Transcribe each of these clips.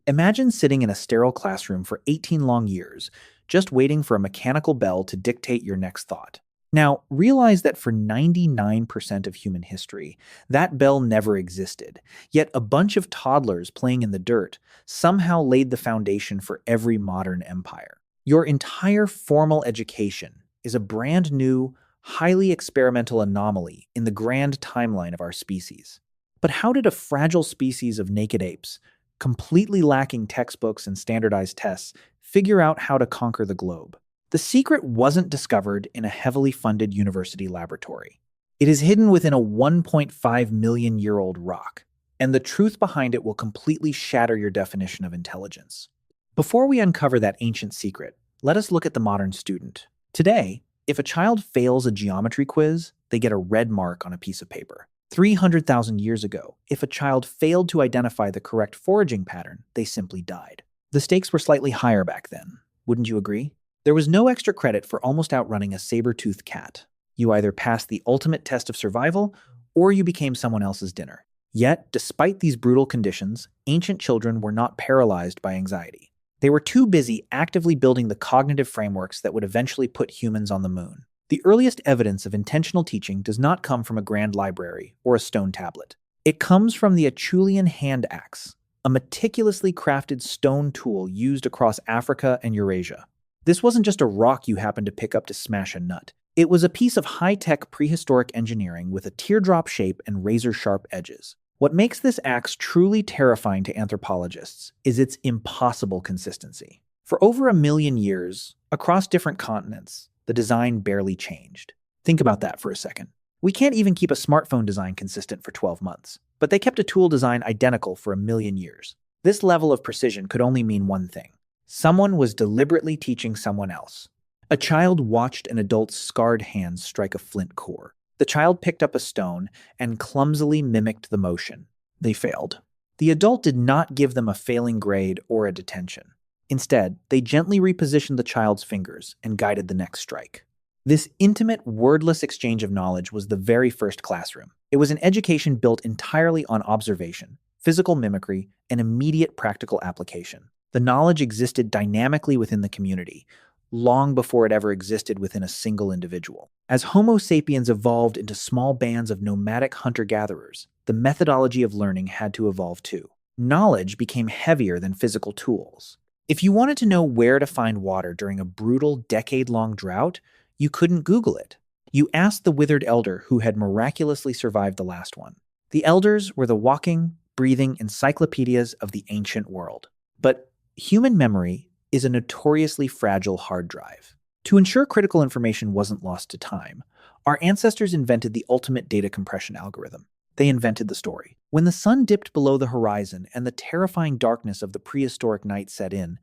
Imagine sitting in a sterile classroom for 18 long years, just waiting for a mechanical bell to dictate your next thought. Now, realize that for 99% of human history, that bell never existed, yet a bunch of toddlers playing in the dirt somehow laid the foundation for every modern empire. Your entire formal education is a brand new, highly experimental anomaly in the grand timeline of our species. But how did a fragile species of naked apes, completely lacking textbooks and standardized tests, figure out how to conquer the globe? The secret wasn't discovered in a heavily funded university laboratory. It is hidden within a 1.5 million year old rock, and the truth behind it will completely shatter your definition of intelligence. Before we uncover that ancient secret, let us look at the modern student. Today, if a child fails a geometry quiz, they get a red mark on a piece of paper. 300,000 years ago, if a child failed to identify the correct foraging pattern, they simply died. The stakes were slightly higher back then, wouldn't you agree? There was no extra credit for almost outrunning a saber-toothed cat. You either passed the ultimate test of survival, or you became someone else's dinner. Yet, despite these brutal conditions, ancient children were not paralyzed by anxiety. They were too busy actively building the cognitive frameworks that would eventually put humans on the moon. The earliest evidence of intentional teaching does not come from a grand library or a stone tablet. It comes from the Acheulean hand axe, a meticulously crafted stone tool used across Africa and Eurasia. This wasn't just a rock you happened to pick up to smash a nut. It was a piece of high-tech prehistoric engineering with a teardrop shape and razor-sharp edges. What makes this axe truly terrifying to anthropologists is its impossible consistency. For over 1 million years, across different continents, the design barely changed. Think about that for a second. We can't even keep a smartphone design consistent for 12 months, but they kept a tool design identical for 1 million years. This level of precision could only mean one thing. Someone was deliberately teaching someone else. A child watched an adult's scarred hands strike a flint core. The child picked up a stone and clumsily mimicked the motion. They failed. The adult did not give them a failing grade or a detention. Instead, they gently repositioned the child's fingers and guided the next strike. This intimate, wordless exchange of knowledge was the very first classroom. It was an education built entirely on observation, physical mimicry, and immediate practical application. The knowledge existed dynamically within the community, long before it ever existed within a single individual. As Homo sapiens evolved into small bands of nomadic hunter-gatherers, the methodology of learning had to evolve too. Knowledge became heavier than physical tools. If you wanted to know where to find water during a brutal, decade-long drought, you couldn't Google it. You asked the withered elder who had miraculously survived the last one. The elders were the walking, breathing encyclopedias of the ancient world. But human memory is a notoriously fragile hard drive. To ensure critical information wasn't lost to time, our ancestors invented the ultimate data compression algorithm. They invented the story. When the sun dipped below the horizon and the terrifying darkness of the prehistoric night set in,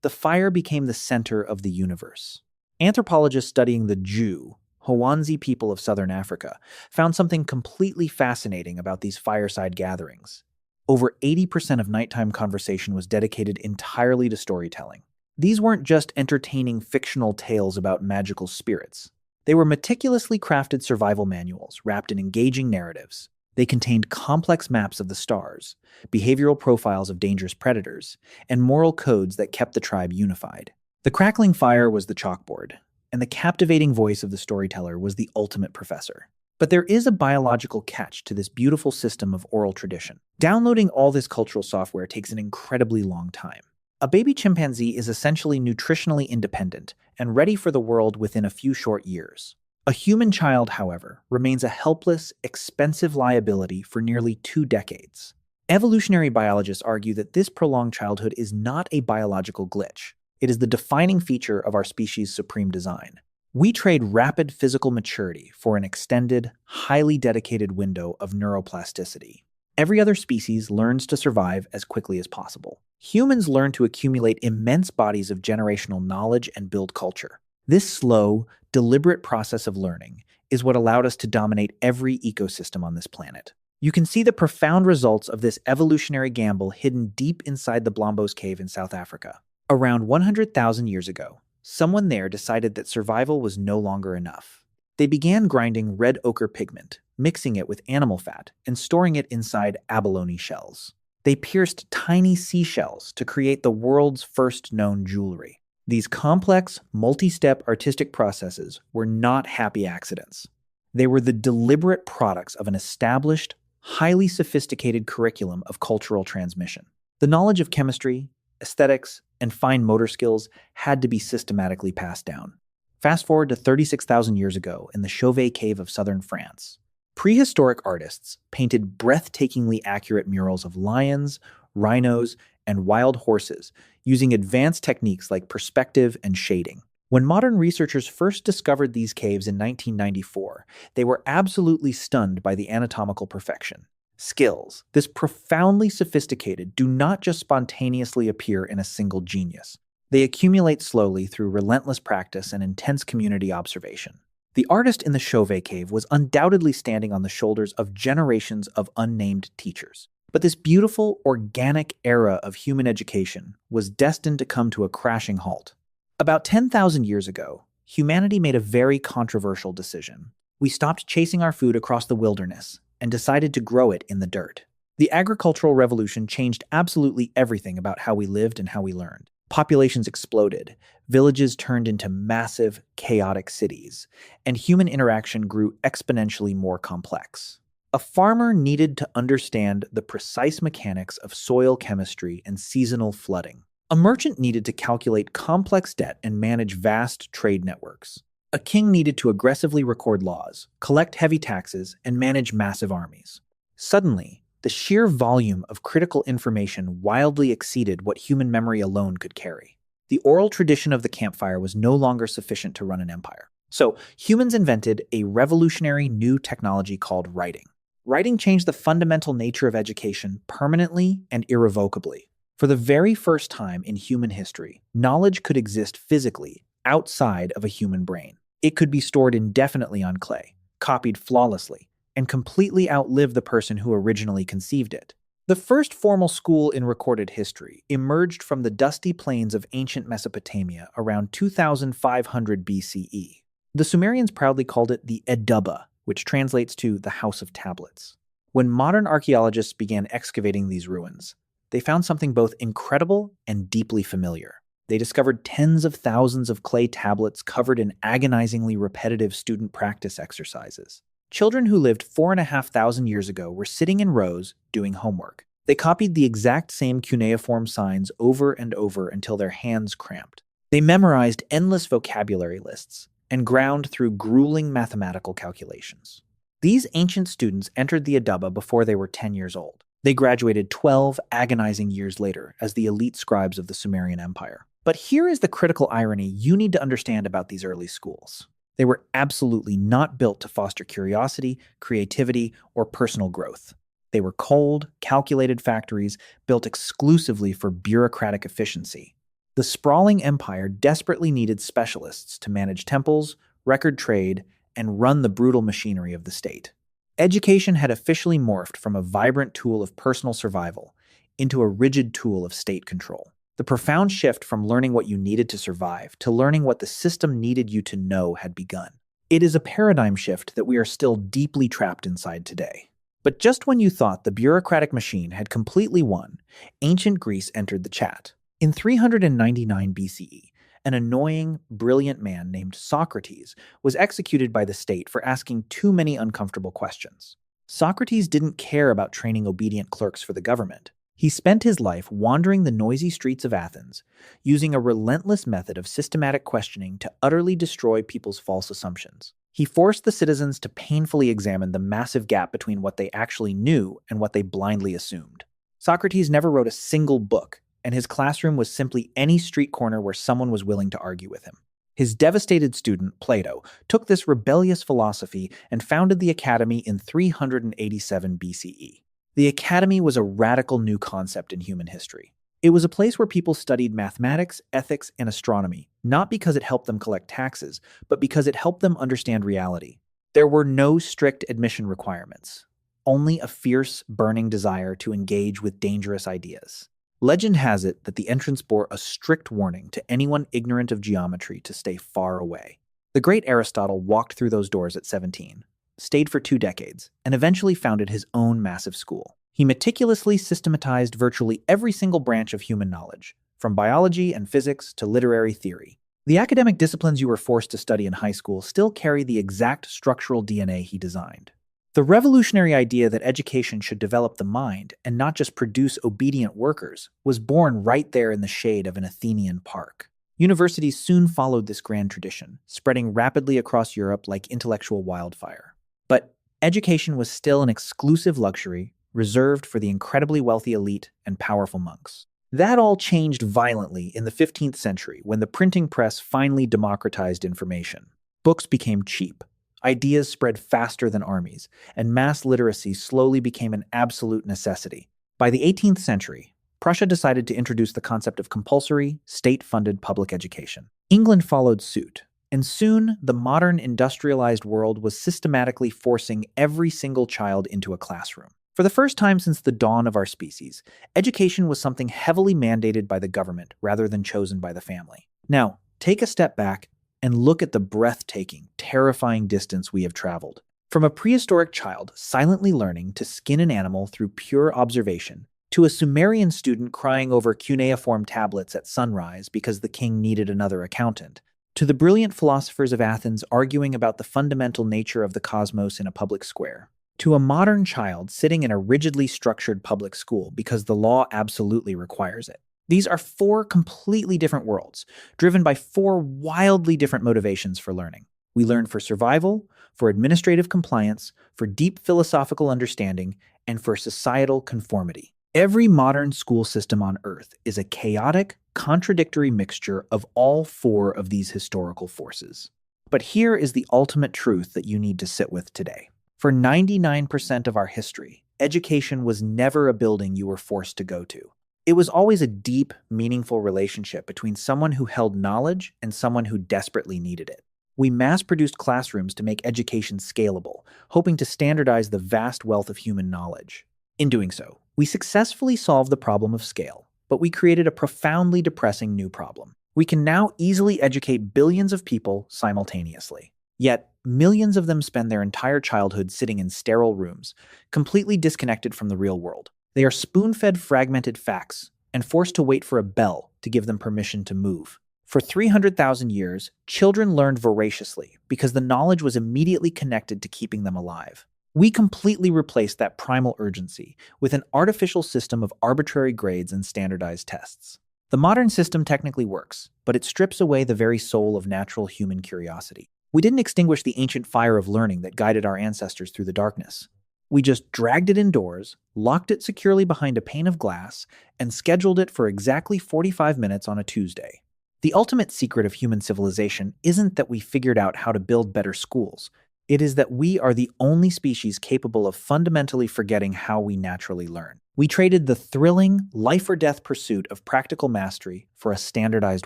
the fire became the center of the universe. Anthropologists studying the Jew, Hoanzi people of southern Africa, found something completely fascinating about these fireside gatherings. Over 80% of nighttime conversation was dedicated entirely to storytelling. These weren't just entertaining fictional tales about magical spirits. They were meticulously crafted survival manuals wrapped in engaging narratives. They contained complex maps of the stars, behavioral profiles of dangerous predators, and moral codes that kept the tribe unified. The crackling fire was the chalkboard, and the captivating voice of the storyteller was the ultimate professor. But there is a biological catch to this beautiful system of oral tradition. Downloading all this cultural software takes an incredibly long time. A baby chimpanzee is essentially nutritionally independent and ready for the world within a few short years. A human child, however, remains a helpless, expensive liability for nearly 2 decades. Evolutionary biologists argue that this prolonged childhood is not a biological glitch. It is the defining feature of our species' supreme design. We trade rapid physical maturity for an extended, highly dedicated window of neuroplasticity. Every other species learns to survive as quickly as possible. Humans learn to accumulate immense bodies of generational knowledge and build culture. This slow, deliberate process of learning is what allowed us to dominate every ecosystem on this planet. You can see the profound results of this evolutionary gamble hidden deep inside the Blombos Cave in South Africa. Around 100,000 years ago, someone there decided that survival was no longer enough. They began grinding red ochre pigment, mixing it with animal fat, and storing it inside abalone shells. They pierced tiny seashells to create the world's first known jewelry. These complex, multi-step artistic processes were not happy accidents. They were the deliberate products of an established, highly sophisticated curriculum of cultural transmission. The knowledge of chemistry, aesthetics, and fine motor skills had to be systematically passed down. Fast forward to 36,000 years ago in the Chauvet Cave of southern France. Prehistoric artists painted breathtakingly accurate murals of lions, rhinos, and wild horses using advanced techniques like perspective and shading. When modern researchers first discovered these caves in 1994, they were absolutely stunned by the anatomical perfection. Skills, this profoundly sophisticated, do not just spontaneously appear in a single genius. They accumulate slowly through relentless practice and intense community observation. The artist in the Chauvet Cave was undoubtedly standing on the shoulders of generations of unnamed teachers. But this beautiful, organic era of human education was destined to come to a crashing halt. About 10,000 years ago, humanity made a very controversial decision. We stopped chasing our food across the wilderness and decided to grow it in the dirt. The agricultural revolution changed absolutely everything about how we lived and how we learned. Populations exploded, villages turned into massive, chaotic cities, and human interaction grew exponentially more complex. A farmer needed to understand the precise mechanics of soil chemistry and seasonal flooding. A merchant needed to calculate complex debt and manage vast trade networks. A king needed to aggressively record laws, collect heavy taxes, and manage massive armies. Suddenly, the sheer volume of critical information wildly exceeded what human memory alone could carry. The oral tradition of the campfire was no longer sufficient to run an empire. So, humans invented a revolutionary new technology called writing. Writing changed the fundamental nature of education permanently and irrevocably. For the very first time in human history, knowledge could exist physically outside of a human brain. It could be stored indefinitely on clay, copied flawlessly, and completely outlive the person who originally conceived it. The first formal school in recorded history emerged from the dusty plains of ancient Mesopotamia around 2500 BCE. The Sumerians proudly called it the Edubba, which translates to the House of Tablets. When modern archaeologists began excavating these ruins, they found something both incredible and deeply familiar. They discovered tens of thousands of clay tablets covered in agonizingly repetitive student practice exercises. Children who lived 4,500 years ago were sitting in rows doing homework. They copied the exact same cuneiform signs over and over until their hands cramped. They memorized endless vocabulary lists and ground through grueling mathematical calculations. These ancient students entered the Edubba before they were 10 years old. They graduated 12 agonizing years later as the elite scribes of the Sumerian Empire. But here is the critical irony you need to understand about these early schools. They were absolutely not built to foster curiosity, creativity, or personal growth. They were cold, calculated factories built exclusively for bureaucratic efficiency. The sprawling empire desperately needed specialists to manage temples, record trade, and run the brutal machinery of the state. Education had officially morphed from a vibrant tool of personal survival into a rigid tool of state control. The profound shift from learning what you needed to survive to learning what the system needed you to know had begun. It is a paradigm shift that we are still deeply trapped inside today. But just when you thought the bureaucratic machine had completely won, ancient Greece entered the chat. In 399 BCE, an annoying, brilliant man named Socrates was executed by the state for asking too many uncomfortable questions. Socrates didn't care about training obedient clerks for the government. He spent his life wandering the noisy streets of Athens, using a relentless method of systematic questioning to utterly destroy people's false assumptions. He forced the citizens to painfully examine the massive gap between what they actually knew and what they blindly assumed. Socrates never wrote a single book, and his classroom was simply any street corner where someone was willing to argue with him. His devastated student, Plato, took this rebellious philosophy and founded the Academy in 387 BCE. The Academy was a radical new concept in human history. It was a place where people studied mathematics, ethics, and astronomy, not because it helped them collect taxes, but because it helped them understand reality. There were no strict admission requirements, only a fierce, burning desire to engage with dangerous ideas. Legend has it that the entrance bore a strict warning to anyone ignorant of geometry to stay far away. The great Aristotle walked through those doors at 17, stayed for 2 decades, and eventually founded his own massive school. He meticulously systematized virtually every single branch of human knowledge, from biology and physics to literary theory. The academic disciplines you were forced to study in high school still carry the exact structural DNA he designed. The revolutionary idea that education should develop the mind and not just produce obedient workers was born right there in the shade of an Athenian park. Universities soon followed this grand tradition, spreading rapidly across Europe like intellectual wildfire. But education was still an exclusive luxury reserved for the incredibly wealthy elite and powerful monks. That all changed violently in the 15th century when the printing press finally democratized information. Books became cheap, ideas spread faster than armies, and mass literacy slowly became an absolute necessity. By the 18th century, Prussia decided to introduce the concept of compulsory, state-funded public education. England followed suit, and soon the modern industrialized world was systematically forcing every single child into a classroom. For the first time since the dawn of our species, education was something heavily mandated by the government rather than chosen by the family. Now, take a step back and look at the breathtaking, terrifying distance we have traveled. From a prehistoric child silently learning to skin an animal through pure observation, to a Sumerian student crying over cuneiform tablets at sunrise because the king needed another accountant, to the brilliant philosophers of Athens arguing about the fundamental nature of the cosmos in a public square, to a modern child sitting in a rigidly structured public school because the law absolutely requires it. These are four completely different worlds, driven by four wildly different motivations for learning. We learn for survival, for administrative compliance, for deep philosophical understanding, and for societal conformity. Every modern school system on Earth is a chaotic, contradictory mixture of all four of these historical forces. But here is the ultimate truth that you need to sit with today. For 99% of our history, education was never a building you were forced to go to. It was always a deep, meaningful relationship between someone who held knowledge and someone who desperately needed it. We mass-produced classrooms to make education scalable, hoping to standardize the vast wealth of human knowledge. In doing so, we successfully solved the problem of scale, but we created a profoundly depressing new problem. We can now easily educate billions of people simultaneously. Yet, millions of them spend their entire childhood sitting in sterile rooms, completely disconnected from the real world. They are spoon-fed fragmented facts and forced to wait for a bell to give them permission to move. For 300,000 years, children learned voraciously because the knowledge was immediately connected to keeping them alive. We completely replaced that primal urgency with an artificial system of arbitrary grades and standardized tests. The modern system technically works, but it strips away the very soul of natural human curiosity. We didn't extinguish the ancient fire of learning that guided our ancestors through the darkness. We just dragged it indoors, locked it securely behind a pane of glass, and scheduled it for exactly 45 minutes on a Tuesday. The ultimate secret of human civilization isn't that we figured out how to build better schools. It is that we are the only species capable of fundamentally forgetting how we naturally learn. We traded the thrilling, life-or-death pursuit of practical mastery for a standardized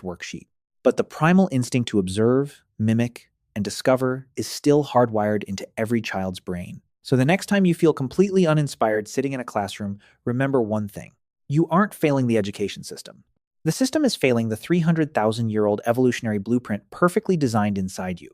worksheet. But the primal instinct to observe, mimic, and discover is still hardwired into every child's brain. So the next time you feel completely uninspired sitting in a classroom, remember one thing. You aren't failing the education system. The system is failing the 300,000-year-old evolutionary blueprint perfectly designed inside you.